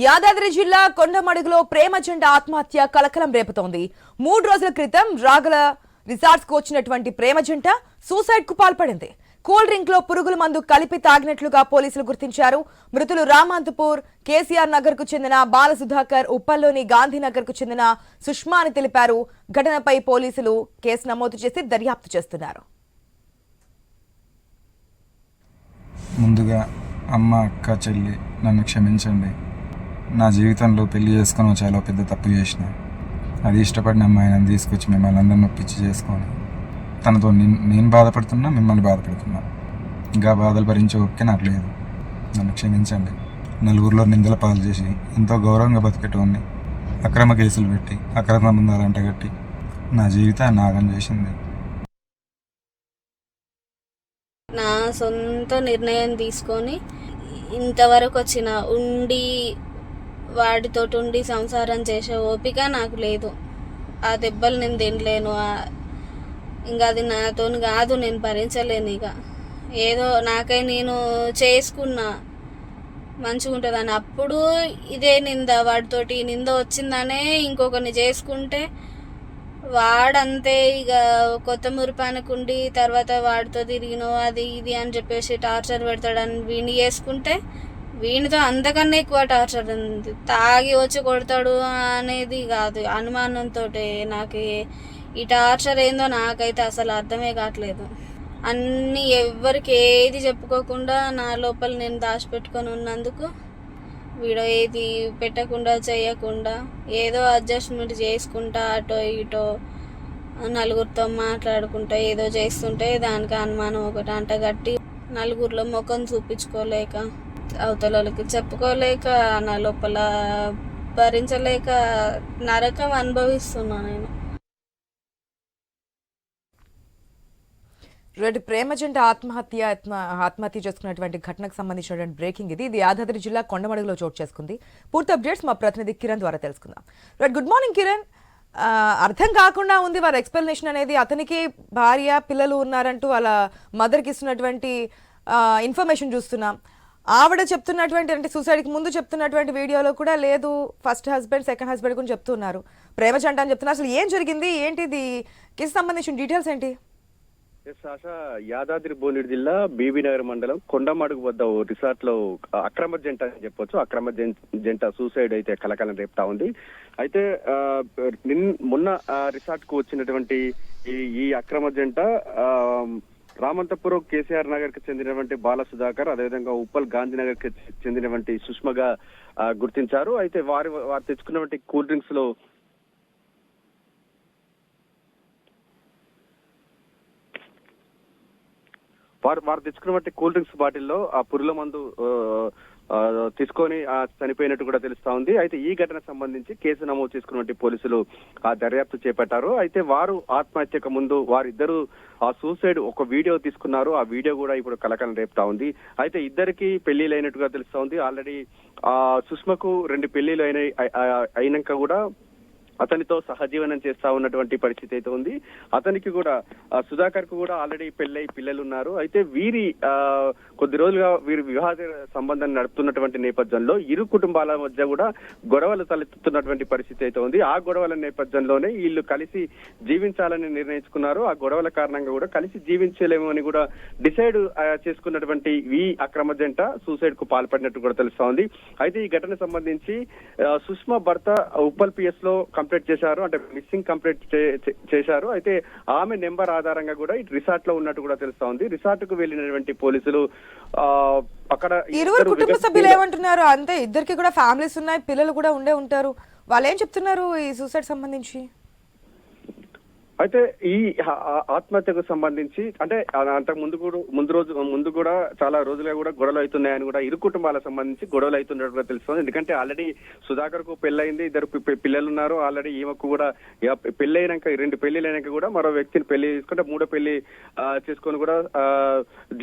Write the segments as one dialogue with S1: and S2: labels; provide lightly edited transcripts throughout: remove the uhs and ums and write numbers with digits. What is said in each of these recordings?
S1: యాదాద్రి జిల్లా కొండమడుగులో ప్రేమ జంట ఆత్మహత్య కలకలం రేపుతోంది. 3 రోజుల క్రితం రాగల రిసార్ట్స్ కు వచ్చినటువంటి ప్రేమ జంట సూసైడ్ కు పాల్పడింది. కూల్ డ్రింక్ లో పురుగుల మందు కలిపి తాగినట్లుగా పోలీసులు గుర్తించారు. మృతులు రామంతపూర్ కేసీఆర్ నగర్ కు చెందిన బాలసుధాకర్, ఉప్పల్లోని గాంధీనగర్ కు చెందిన సుష్మా అని తెలిపారు. ఘటనపై పోలీసులు కేసు నమోదు చేసి దర్యాప్తు చేస్తున్నారు.
S2: ముందుగా అమ్మ, అక్క, చెల్లి నన్ను క్షమించండి. నా జీవితంలో పెళ్లి చేసుకొని చాలా పెద్ద తప్పు చేసిన. అది ఇష్టపడిన అమ్మాయి నన్ను తీసుకొచ్చి మిమ్మల్ని అందరిని నొప్పించి చేసుకొని తనతో నేను బాధపడుతున్నా, మిమ్మల్ని బాధపడుతున్నా. ఇంకా బాధలు భరించే ఓకే నాకు లేదు. నన్ను క్షమించండి. నలుగురిలో నిందల పాలు చేసి ఎంతో గౌరవంగా బతికేటోన్ని అక్రమ కేసులు పెట్టి అక్రమ సంబంధాలు అంటగట్టి నా జీవితాన్ని నాగం చేసింది.
S3: నా సొంత నిర్ణయం తీసుకొని ఇంతవరకు వచ్చిన వాడితోటి ఉండి సంసారం చేసే ఓపిక నాకు లేదు. ఆ దెబ్బలు నేను తినలేను. ఇంకా అది నాతో కాదు, నేను భరించలేను. ఇక ఏదో నాకై నేను చేసుకున్నా మంచిగా ఉంటుందని, అప్పుడు ఇదే నింద, వాడితోటి నింద వచ్చిందనే ఇంకొకరిని చేసుకుంటే వాడంతే ఇక కొత్త మురిపానకుండి తర్వాత వాడితో తిరిగినో అది ఇది అని చెప్పేసి టార్చర్ పెడతాడని వీణి చేసుకుంటే వీనితో అంతకన్నా ఎక్కువ టార్చర్ ఉంది. తాగి వచ్చి కొడతాడు అనేది కాదు, అనుమానంతో నాకు ఈ టార్చర్ ఏందో నాకైతే అసలు అర్థమే కావట్లేదు. అన్నీ ఎవరికి ఏది చెప్పుకోకుండా నా లోపల నేను దాచిపెట్టుకొని ఉన్నందుకు వీడియో ఏది పెట్టకుండా చేయకుండా ఏదో అడ్జస్ట్మెంట్ చేసుకుంటా అటో ఇటో నలుగురితో మాట్లాడుకుంటా ఏదో చేస్తుంటే దానికి అనుమానం ఒకటి అంటగట్టి నలుగురిలో ముఖం చూపించుకోలేక అవతలకి చెప్పుకోలేక నా లోపల భరించలేక నరకం అనుభవిస్తున్నా నేను.
S1: రెడ్డి ప్రేమ జంట ఆత్మహత్య చేసుకున్నటువంటి ఘటనకు సంబంధించినటువంటి బ్రేకింగ్ ఇది యాదాద్రి జిల్లా కొండమడుగులో చోటు చేసుకుంది. పూర్తి అప్డేట్స్ మా ప్రతినిధి కిరణ్ ద్వారా తెలుసుకుందాం. Red, good morning Kiran. అర్థం కాకుండా ఉంది వారి ఎక్స్ప్లెనేషన్ అనేది. అతనికి భార్య, పిల్లలు ఉన్నారంటూ వాళ్ళ మదర్కి ఇస్తున్నటువంటి ఇన్ఫర్మేషన్ చూస్తున్నాం. ఆవిడ చెప్తున్నటువంటి అంటే సూసైడ్కి ముందు చెప్తున్నటువంటి వీడియోలో కూడా లేదు, ఫస్ట్ హస్బెండ్, సెకండ్ హస్బెండ్ కూడా చెప్తున్నారు, ప్రేమ జంట అని చెప్తున్నారు. అసలు ఏం జరిగింది, ఏంటిది కేసు సంబంధించిన డీటెయిల్స్ ఏంటి?
S4: యాదాద్రి భువనగిరి జిల్లా బీబీ నగర్ మండలం కొండమడుగు వద్ద ఓ రిసార్ట్ లో అక్రమ జంట అని చెప్పొచ్చు. అక్రమ జంట సూసైడ్ అయితే కలకలం రేపుతా ఉంది. అయితే మొన్న రిసార్ట్ కు వచ్చినటువంటి ఈ అక్రమ జంట రామంతపురం కేసీఆర్ నగర్ కి చెందినటువంటి బాల సుధాకర్, అదేవిధంగా ఉప్పల్ గాంధీనగర్ కి చెందినటువంటి సుష్మగా గుర్తించారు. అయితే వారు తెచ్చుకున్నటువంటి కూల్ డ్రింక్స్ లో వారు తెచ్చుకున్నటువంటి కూల్ డ్రింక్స్ బాటిల్లో ఆ పురుగుల మందు తీసుకొని చనిపోయినట్టు కూడా తెలుస్తా ఉంది. అయితే ఈ ఘటన సంబంధించి కేసు నమోదు చేసుకున్నటువంటి పోలీసులు ఆ దర్యాప్తు చేపట్టారు. అయితే వారు ఆత్మహత్యకు ముందు వారిద్దరూ ఆ సూసైడ్ ఒక వీడియో తీసుకున్నారు. ఆ వీడియో కూడా ఇప్పుడు కలకలం రేపుతా ఉంది. అయితే ఇద్దరికి పెళ్లిళ్ళు అయినట్టుగా తెలుస్తా ఉంది. ఆల్రెడీ సుష్మకు 2 పెళ్లిళ్ళు అయినాక కూడా అతనితో సహజీవనం చేస్తా ఉన్నటువంటి పరిస్థితి అయితే ఉంది. అతనికి కూడా సుధాకర్ కు కూడా ఆల్రెడీ పెళ్ళై పిల్లలు ఉన్నారు. అయితే వీరి కొద్ది రోజులుగా వీరి వివాహ సంబంధాన్ని నడుపుతున్నటువంటి నేపథ్యంలో ఇరు కుటుంబాల మధ్య కూడా గొడవలు తలెత్తుతున్నటువంటి పరిస్థితి అయితే ఉంది. ఆ గొడవల నేపథ్యంలోనే వీళ్ళు కలిసి జీవించాలని నిర్ణయించుకున్నారు. ఆ గొడవల కారణంగా కూడా కలిసి జీవించలేము అని కూడా డిసైడ్ చేసుకున్నటువంటి ఈ అక్రమ జంట సూసైడ్ కు పాల్పడినట్టు కూడా తెలుస్తా ఉంది. అయితే ఈ ఘటన సంబంధించి సుష్మా భర్త ఉప్పల్ పిఎస్ లో కంప్లైంట్ చేశారు, అంటే మిస్సింగ్ కంప్లైంట్ చేశారు. అయితే ఆమె నెంబర్ ఆధారంగా కూడా ఈ రిసార్ట్ లో ఉన్నట్టు కూడా తెలుస్తా ఉంది. రిసార్ట్ కు వెళ్ళినటువంటి పోలీసులు అక్కడ
S1: ఇరువురు కుటుంబ సభ్యులు ఏమంటున్నారు అంటే ఇద్దరికి కూడా ఫ్యామిలీస్ ఉన్నాయి, పిల్లలు కూడా ఉంటారు. వాళ్ళు ఏం చెప్తున్నారు ఈ సూసైడ్ సంబంధించి?
S4: అయితే ఈ ఆత్మహత్యకు సంబంధించి అంటే అంతకు ముందు కూడా చాలా రోజులుగా కూడా గొడవలు అవుతున్నాయని కూడా ఇరు కుటుంబాలకు సంబంధించి గొడవలు అవుతున్నట్టు కూడా తెలుస్తుంది. ఎందుకంటే ఆల్రెడీ సుధాకర్ కు పెళ్ళయింది, 2 పిల్లలు ఉన్నారు. ఆల్రెడీ ఈమెకు కూడా పెళ్ళైనాక 2 పెళ్లిలైనాక కూడా మరో వ్యక్తిని పెళ్లి చేసుకుంటే 3వ పెళ్లి చేసుకొని కూడా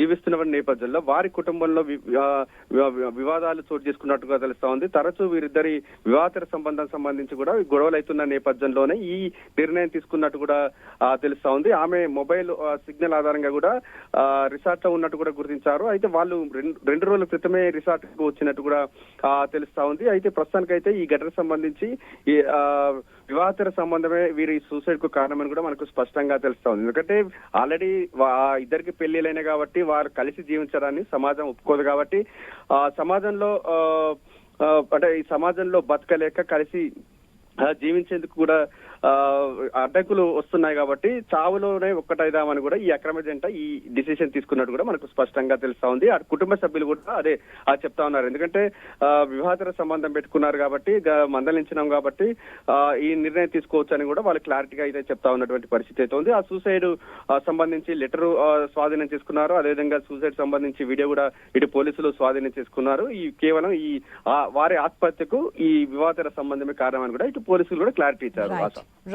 S4: జీవిస్తున్న నేపథ్యంలో వారి కుటుంబంలో వివాదాలు చోటు చేసుకున్నట్టుగా తెలుస్తా ఉంది. తరచూ వీరిద్దరి వివాహేతర సంబంధం సంబంధించి కూడా గొడవలు అవుతున్న నేపథ్యంలోనే ఈ నిర్ణయం తీసుకున్నట్టు కూడా తెలుస్తా ఉంది. ఆమె మొబైల్ సిగ్నల్ ఆధారంగా కూడా రిసార్ట్ లో ఉన్నట్టు కూడా గుర్తించారు. అయితే వాళ్ళు రెండు రోజుల క్రితమే రిసార్ట్ కు వచ్చినట్టు కూడా తెలుస్తా ఉంది. అయితే ప్రస్తుతానికైతే ఈ ఘటన సంబంధించి వివాహేతర సంబంధమే వీరి సూసైడ్ కు కారణమని కూడా మనకు స్పష్టంగా తెలుస్తా ఉంది. ఎందుకంటే ఆల్రెడీ ఇద్దరికి పెళ్లిలైన కాబట్టి వారు కలిసి జీవించడాన్ని సమాజం ఒప్పుకోదు కాబట్టి సమాజంలో అంటే ఈ సమాజంలో బతకలేక కలిసి జీవించేందుకు కూడా అడ్డంకులు వస్తున్నాయి కాబట్టి చావులోనే ఒక్కటైదామని కూడా ఈ అక్రమ జంట ఈ డిసిషన్ తీసుకున్నట్టు కూడా మనకు స్పష్టంగా తెలుస్తా ఉంది. ఆ కుటుంబ సభ్యులు కూడా అదే చెప్తా ఉన్నారు. ఎందుకంటే వివాహేతర సంబంధం పెట్టుకున్నారు కాబట్టి మందలించినాం కాబట్టి ఈ నిర్ణయం తీసుకోవచ్చు అని కూడా వాళ్ళు క్లారిటీగా అయితే చెప్తా ఉన్నటువంటి పరిస్థితి అయితే ఉంది. ఆ సూసైడ్ సంబంధించి లెటర్ స్వాధీనం చేసుకున్నారు. అదేవిధంగా సూసైడ్ సంబంధించి వీడియో కూడా ఇటు పోలీసులు స్వాధీనం చేసుకున్నారు. ఈ కేవలం ఈ వారి ఆత్మహత్యకు ఈ వివాహేతర సంబంధమే కారణమని కూడా ఇటు పోలీసులు కూడా క్లారిటీ ఇచ్చారు.